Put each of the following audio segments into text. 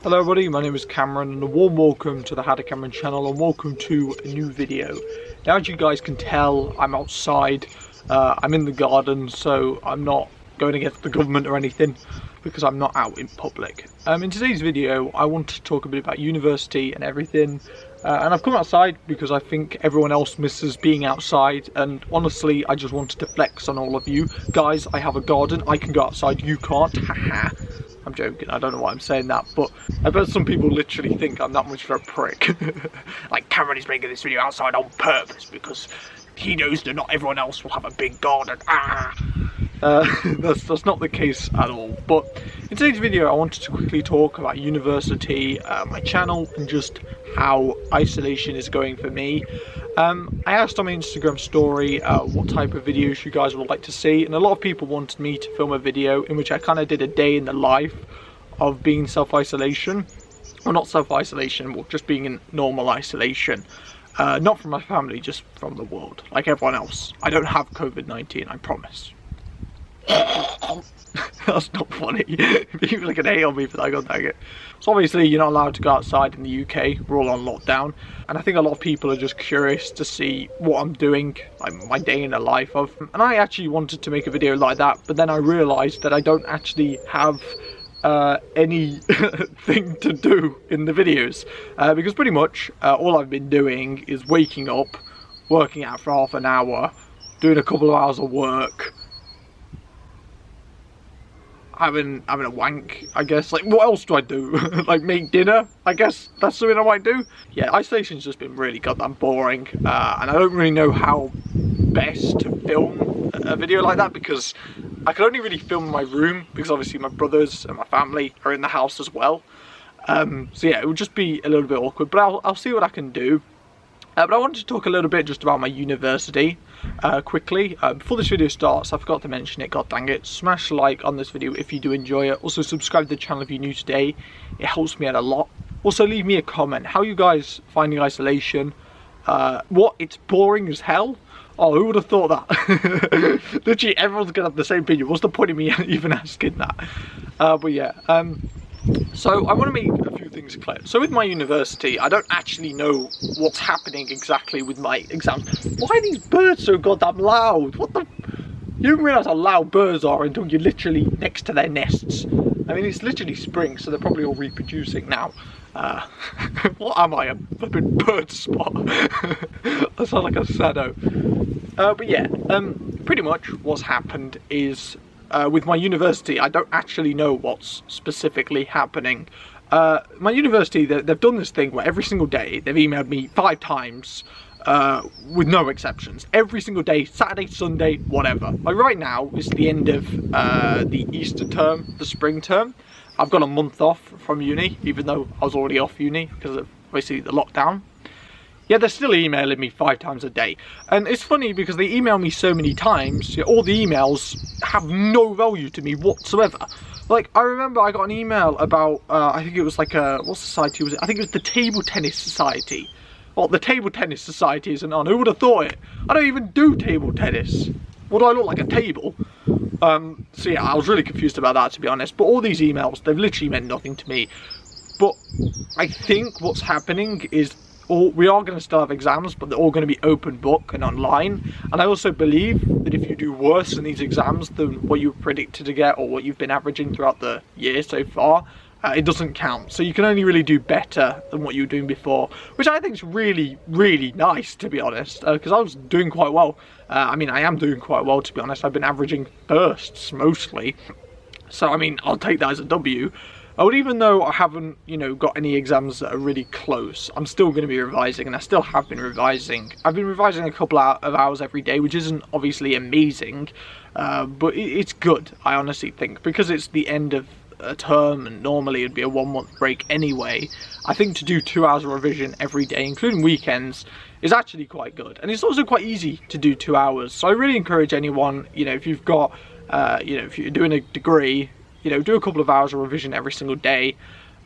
Hello everybody, my name is Cameron and a warm welcome to the How to Cameron channel and welcome to a new video. Now as you guys can tell, I'm outside, I'm in the garden, so I'm not going against the government or anything because I'm not out in public. In today's video I want to talk a bit about university and everything, and I've come outside because I think everyone else misses being outside, and honestly I just wanted to flex on all of you. Guys, I have a garden, I can go outside, you can't, haha. I'm joking, I don't know why I'm saying that, but I bet some people literally think I'm that much of a prick. Like, Cameron is making this video outside on purpose because he knows that not everyone else will have a big garden. That's not the case at all. But in today's video I wanted to quickly talk about university, my channel, and just how isolation is going for me. I asked on my Instagram story what type of videos you guys would like to see, and a lot of people wanted me to film a video in which I kind of did a day in the life of being self-isolation. Or not self-isolation, well, just being in normal isolation. Not from my family, just from the world, like everyone else. I don't have COVID-19, I promise. That's not funny. People are gonna hate on me for that, god dang it. So obviously you're not allowed to go outside in the UK, we're all on lockdown, and I think a lot of people are just curious to see what I'm doing, like my day in the life of, and I actually wanted to make a video like that, but then I realised that I don't actually have anything to do in the videos, because pretty much all I've been doing is waking up, working out for half an hour, doing a couple of hours of work, having a wank, I guess. Like, what else do I do? Like, make dinner, I guess that's something I might do. Yeah, isolation's just been really goddamn boring, and I don't really know how best to film a video like that, because I can only really film in my room, because obviously my brothers and my family are in the house as well. So yeah, it would just be a little bit awkward, but I'll see what I can do. But I wanted to talk a little bit just about my university quickly. Before this video starts, I forgot to mention it, god dang it. Smash a like on this video if you do enjoy it. Also subscribe to the channel if you're new today. It helps me out a lot. Also leave me a comment. How are you guys finding isolation? What? It's boring as hell? Oh, who would have thought that? Literally everyone's gonna have the same opinion. What's the point of me even asking that? But yeah, so I want to make a few things clear. So with my university, I don't actually know what's happening exactly with my exams. Why are these birds so goddamn loud? What the? You don't realise how loud birds are until you're literally next to their nests. I mean, it's literally spring, so they're probably all reproducing now. What am I, a flipping bird spot? I sound like a shadow. But yeah, pretty much what's happened is, with my university, I don't actually know what's specifically happening. My university, they've done this thing where every single day they've emailed me 5 times, with no exceptions. Every single day, Saturday, Sunday, whatever. Like right now, it's the end of the Easter term, the spring term. I've got a month off from uni, even though I was already off uni because of basically the lockdown. Yeah, they're still emailing me 5 times a day. And it's funny because they email me so many times, all the emails have no value to me whatsoever. Like, I remember I got an email about, I think it was like what society was it? I think it was the Table Tennis Society. Well, the Table Tennis Society isn't on. Who would have thought it? I don't even do table tennis. What do I look like, a table? So yeah, I was really confused about that, to be honest. But all these emails, they've literally meant nothing to me. But I think what's happening is we are going to still have exams, but they're all going to be open book and online. And I also believe that if you do worse in these exams than what you predicted to get or what you've been averaging throughout the year so far, it doesn't count. So you can only really do better than what you were doing before, which I think is really, really nice, to be honest, because I was doing quite well. I mean, I am doing quite well, to be honest. I've been averaging firsts mostly. So, I mean, I'll take that as a W. But even though I haven't, got any exams that are really close, I'm still going to be revising, and I still have been revising. I've been revising a couple of hours every day, which isn't obviously amazing, but it's good, I honestly think, because it's the end of a term and normally it'd be a 1-month break anyway. I think to do 2 hours of revision every day, including weekends, is actually quite good, and it's also quite easy to do 2 hours. So I really encourage anyone, if you've got, if you're doing a degree, do a couple of hours of revision every single day.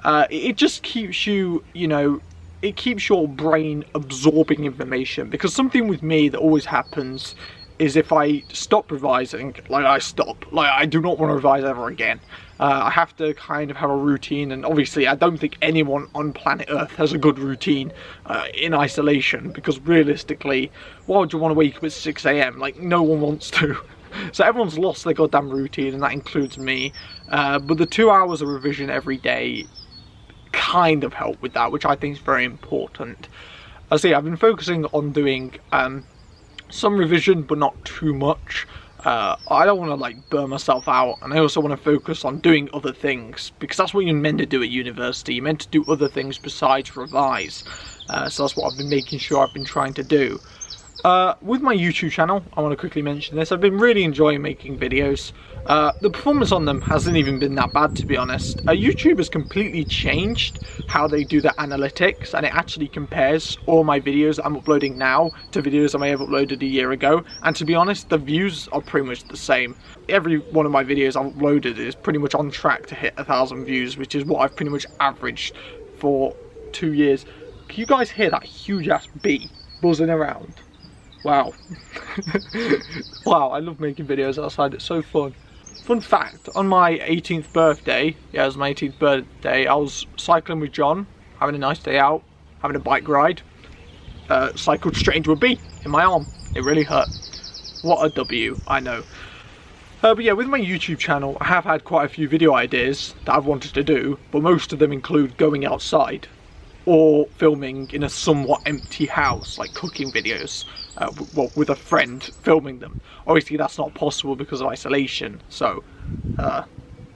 It just keeps you, it keeps your brain absorbing information, because something with me that always happens is if I stop revising, like I stop. Like I do not want to revise ever again. I have to kind of have a routine, and obviously I don't think anyone on planet Earth has a good routine in isolation, because realistically, why would you want to wake up at 6 AM? Like, no one wants to. So everyone's lost their goddamn routine, and that includes me. But the 2 hours of revision every day kind of help with that, which I think is very important. I see, I've been focusing on doing some revision, but not too much. I don't want to like burn myself out, and I also want to focus on doing other things, because that's what you're meant to do at university. You're meant to do other things besides revise. So that's what I've been making sure I've been trying to do. With my YouTube channel, I want to quickly mention this. I've been really enjoying making videos. The performance on them hasn't even been that bad, to be honest. YouTube has completely changed how they do the analytics, and it actually compares all my videos I'm uploading now to videos I may have uploaded a year ago. And to be honest, the views are pretty much the same. Every one of my videos I've uploaded is pretty much on track to hit 1,000 views, which is what I've pretty much averaged for 2 years. Can you guys hear that huge ass bee buzzing around? Wow. Wow, I love making videos outside, it's so fun. Fun fact, on my 18th birthday, yeah, it was my 18th birthday, I was cycling with John, having a nice day out, having a bike ride, cycled straight into a bee in my arm. It really hurt. What a W, I know. But yeah, with my YouTube channel, I have had quite a few video ideas that I've wanted to do, but most of them include going outside or filming in a somewhat empty house, like cooking videos, well, with a friend filming them. Obviously that's not possible because of isolation, so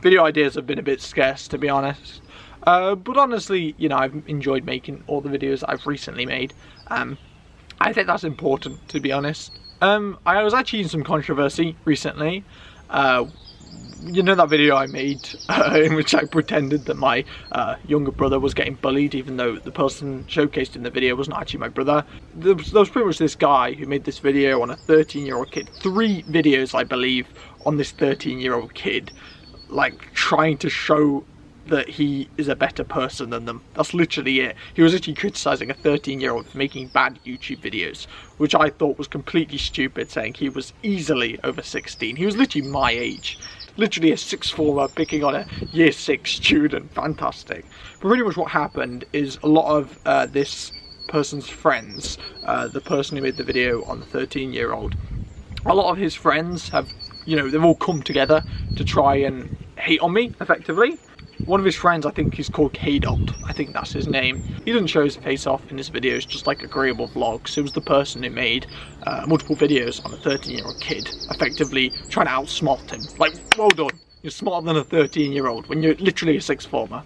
video ideas have been a bit scarce, to be honest. But honestly, you know, I've enjoyed making all the videos I've recently made. I think that's important, to be honest. I was actually in some controversy recently. You know that video I made in which I pretended that my younger brother was getting bullied, even though the person showcased in the video wasn't actually my brother. There was pretty much this guy who made this video on a 13-year-old kid. 3 videos, I believe, on this 13-year-old kid, like trying to show that he is a better person than them. That's literally it. He was actually criticising a 13-year-old for making bad YouTube videos, which I thought was completely stupid, saying he was easily over 16. He was literally my age. Literally a 6th former picking on a year 6 student. Fantastic. But pretty much what happened is a lot of this person's friends, the person who made the video on the 13-year-old, a lot of his friends have, you know, they've all come together to try and hate on me, effectively. One of his friends, I think he's called K-Dot, I think that's his name. He doesn't show his face off in his videos, just like agreeable vlogs. It was the person who made multiple videos on a 13-year-old kid, effectively trying to outsmart him. Like, well done, you're smarter than a 13-year-old when you're literally a 6th former.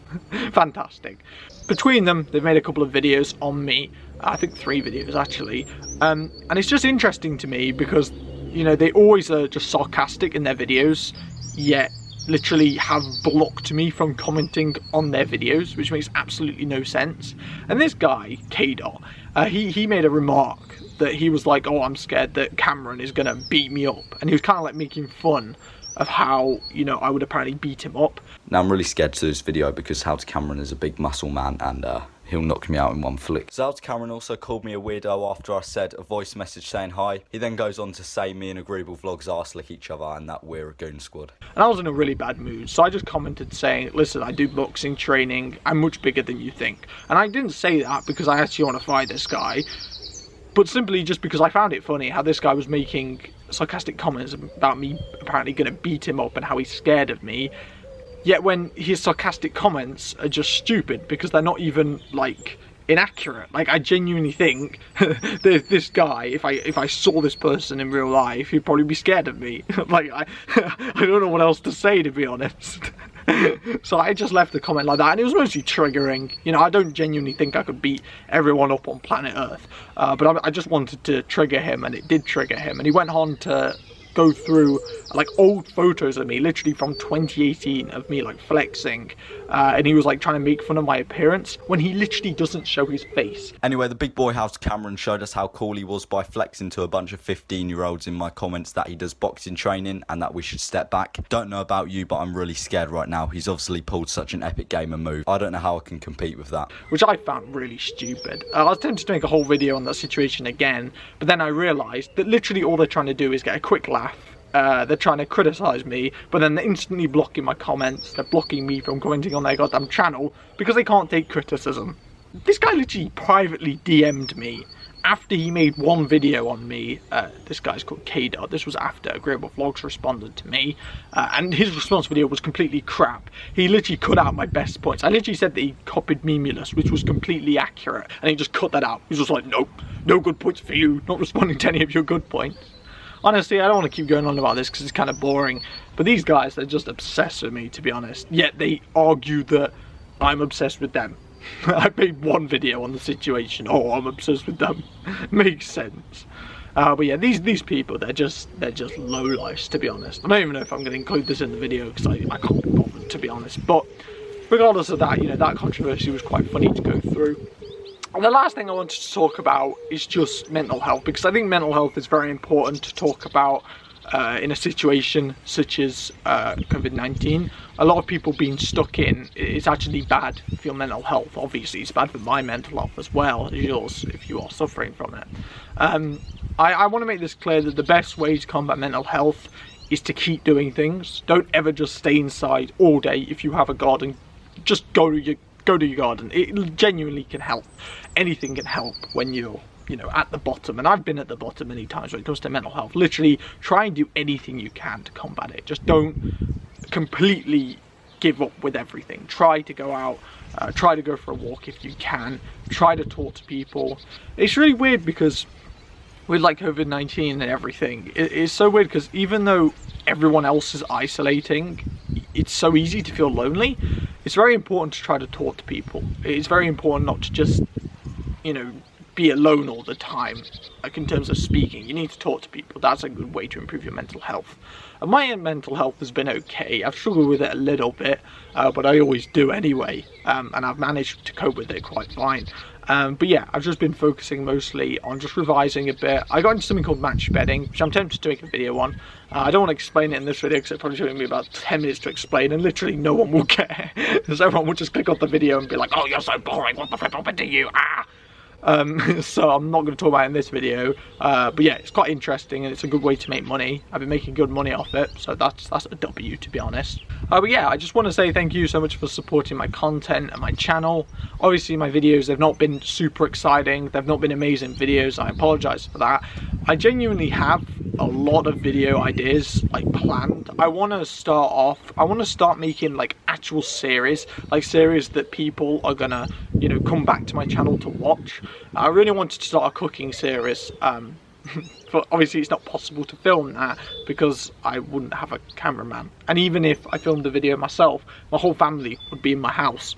Fantastic. Between them, they've made a couple of videos on me, I think 3 videos actually, and it's just interesting to me because, you know, they always are just sarcastic in their videos, yet literally have blocked me from commenting on their videos, which makes absolutely no sense. And this guy, K-Dot, he made a remark that he was like, oh, I'm scared that Cameron is gonna beat me up, and he was kind of like making fun of how, you know, I would apparently beat him up. Now I'm really scared to do this video because How to Cameron is a big muscle man, and he'll knock me out in one flick. So How to Cameron also called me a weirdo after I said a voice message saying hi. He then goes on to say me and Agreeable Vlogs arse lick each other and that we're a goon squad. And I was in a really bad mood, so I just commented saying, listen, I do boxing training, I'm much bigger than you think. And I didn't say that because I actually want to fight this guy, but simply just because I found it funny how this guy was making sarcastic comments about me apparently going to beat him up and how he's scared of me. Yet when his sarcastic comments are just stupid because they're not even, like, inaccurate. Like, I genuinely think that this guy, if I saw this person in real life, he'd probably be scared of me. Like, I don't know what else to say, to be honest. So I just left the comment like that, and it was mostly triggering. You know, I don't genuinely think I could beat everyone up on planet Earth, but I just wanted to trigger him, and it did trigger him, and he went on to go through like old photos of me, literally from 2018, of me like flexing, and he was like trying to make fun of my appearance when he literally doesn't show his face. Anyway, the big boy house Cameron showed us how cool he was by flexing to a bunch of 15-year-olds in my comments that he does boxing training and that we should step back. Don't know about you, but I'm really scared right now. He's obviously pulled such an epic gamer move. I don't know how I can compete with that. Which I found really stupid. I was tempted to make a whole video on that situation again, but then I realised that literally all they're trying to do is get a quick laugh. They're trying to criticise me, but then they're instantly blocking my comments. They're blocking me from commenting on their goddamn channel because they can't take criticism. This guy literally privately DM'd me after he made one video on me. This guy's called K-Dot. This was after Agreeable Vlogs responded to me, and his response video was completely crap. He literally cut out my best points. I literally said that he copied Memulus, which was completely accurate, and he just cut that out. He was just like, nope, no good points for you, not responding to any of your good points. Honestly, I don't want to keep going on about this because it's kind of boring, but these guys, they're just obsessed with me, to be honest. Yet they argue that I'm obsessed with them. I made one video on the situation. Oh, I'm obsessed with them. Makes sense. But yeah, these people, they're just low lifes, to be honest. I don't even know if I'm going to include this in the video because I can't be bothered, to be honest. But regardless of that, you know, that controversy was quite funny to go through. And the last thing I wanted to talk about is just mental health, because I think mental health is very important to talk about in a situation such as COVID-19. A lot of people being stuck in, it's actually bad for your mental health. Obviously, it's bad for my mental health as well as yours if you are suffering from it. I want to make this clear that the best way to combat mental health is to keep doing things. Don't ever just stay inside all day. If you have a garden, just go to your garden. It genuinely can help. Anything can help when you're, you know, at the bottom, and I've been at the bottom many times when it comes to mental health. Literally try and do anything you can to combat it. Just don't completely give up with everything. Try to go out, try to go for a walk if you can, try to talk to people. It's really weird because with like COVID-19 and everything, it's so weird because even though everyone else is isolating, it's so easy to feel lonely. It's very important to try to talk to people. It's very important not to just, you know, be alone all the time. Like in terms of speaking, you need to talk to people. That's a good way to improve your mental health. And my mental health has been okay. I've struggled with it a little bit, but I always do anyway. And I've managed to cope with it quite fine. But yeah, I've just been focusing mostly on just revising a bit. I got into something called match betting, which I'm tempted to make a video on. I don't want to explain it in this video because it probably took me about 10 minutes to explain, and literally no one will care. Because everyone will just click off the video and be like, oh, you're so boring, what the flip happened to you? Ah! So I'm not going to talk about it in this video, but yeah, it's quite interesting and it's a good way to make money. I've been making good money off it, so that's a W, to be honest. But yeah, I just want to say thank you so much for supporting my content and my channel. Obviously my videos, they've not been super exciting, they've not been amazing videos, I apologise for that. I genuinely have a lot of video ideas like planned. I want to start making like actual series, like series that people are gonna, you know, come back to my channel to watch. I really wanted to start a cooking series, but obviously it's not possible to film that because I wouldn't have a cameraman. And even if I filmed the video myself, my whole family would be in my house.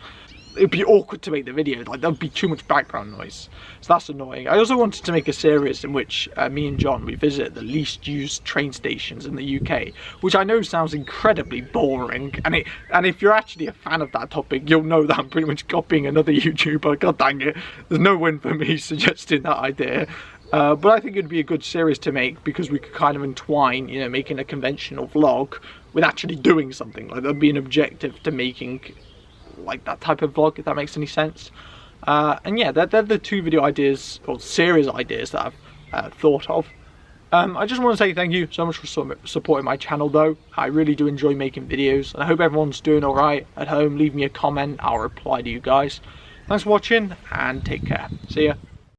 It'd be awkward to make the video, like there'd be too much background noise, so that's annoying. I also wanted to make a series in which me and John, we visit the least used train stations in the UK, which I know sounds incredibly boring, and if you're actually a fan of that topic, you'll know that I'm pretty much copying another YouTuber. God dang it, there's no win for me suggesting that idea. But I think it'd be a good series to make because we could kind of entwine, you know, making a conventional vlog with actually doing something. Like there'd be an objective to making like that type of vlog, if that makes any sense. And yeah, they're the two video ideas or series ideas that I've thought of. I just want to say thank you so much for supporting my channel though. I really do enjoy making videos, and I hope everyone's doing alright at home. Leave me a comment, I'll reply to you guys. Thanks for watching and take care. See ya.